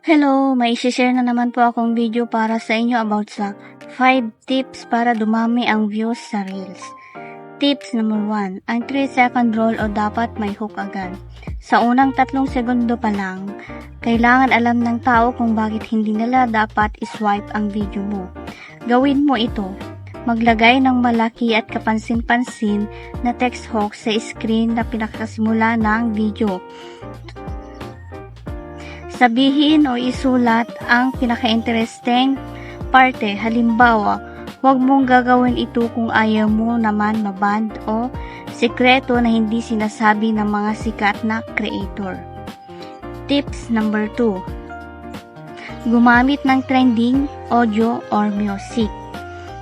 Hello, may share na naman po akong video para sa inyo about sa 5 tips para dumami ang views sa Reels. Tips number 1, ang 3-second roll o dapat may hook agad. Sa unang 3 segundo pa lang, kailangan alam ng tao kung bakit hindi nila dapat iswipe ang video mo. Gawin mo ito. Maglagay ng malaki at kapansin-pansin na text hook sa screen na pinakasimula ng video. Sabihin o isulat ang pinaka-interesting parte. Halimbawa, huwag mong gagawin ito kung ayaw mo naman maband o sekreto na hindi sinasabi ng mga sikat na creator. Tips number 2. Gumamit ng trending audio or music.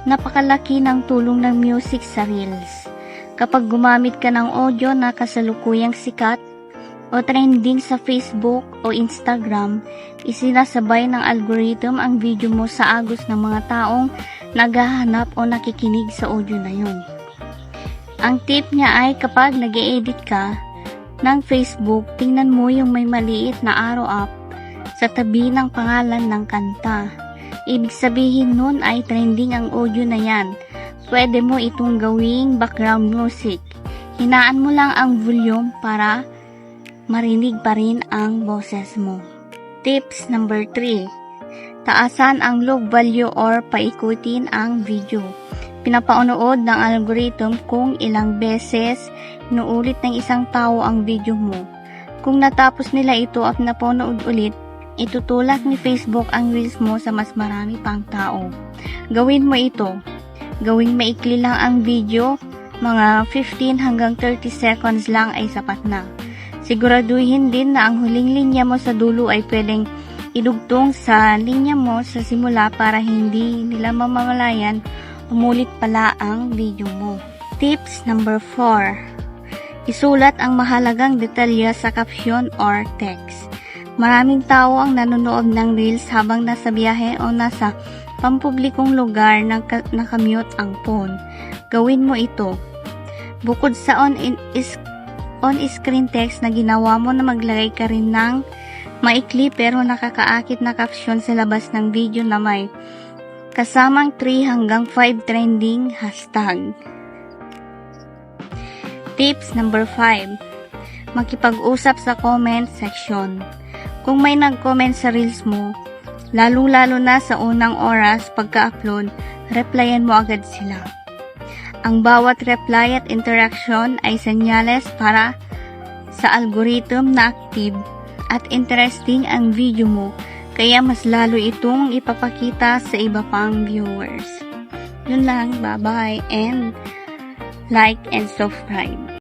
Napakalaki ng tulong ng music sa Reels. Kapag gumamit ka ng audio na kasalukuyang sikat o trending sa Facebook o Instagram, isinasabay ng algorithm ang video mo sa agos ng mga taong naghahanap o nakikinig sa audio na yun. Ang tip niya ay kapag nag-e-edit ka ng Facebook, tingnan mo yung may maliit na arrow up sa tabi ng pangalan ng kanta. Ibig sabihin nun ay trending ang audio na yan. Pwede mo itong gawing background music. Hinaan mo lang ang volume para marinig pa rin ang boses mo. Tips number 3. Taasan ang look value or paikutin ang video. Pinapaunood ng algorithm kung ilang beses inuulit ng isang tao ang video mo. Kung natapos nila ito at napaunood ulit, itutulak ni Facebook ang reels mo sa mas marami pang tao. Gawin mo ito. Gawing maikli lang ang video, mga 15 hanggang 30 seconds lang ay sapat na. Siguraduhin din na ang huling linya mo sa dulo ay pwedeng idugtong sa linya mo sa simula para hindi nila mamamalayan umulit pala ang video mo. Tips number 4. Isulat ang mahalagang detalye sa caption or text. Maraming tao ang nanonood ng Reels habang nasa biyahe o nasa pampublikong lugar na nakamute ang phone. Gawin mo ito. Bukod sa on-screen text na ginawa mo na maglagay ka rin ng maikli pero nakakaakit na caption sa labas ng video na may kasamang 3 hanggang 5 trending hashtag. Tips number 5. Makipag-usap sa comment section. Kung may nag-comment sa reels mo, lalo-lalo na sa unang oras pagka-upload, replyan mo agad sila. Ang bawat reply at interaction ay senyales para sa algorithm na active at interesting ang video mo, kaya mas lalo itong ipapakita sa iba pang viewers. Yun lang, bye-bye and like and subscribe.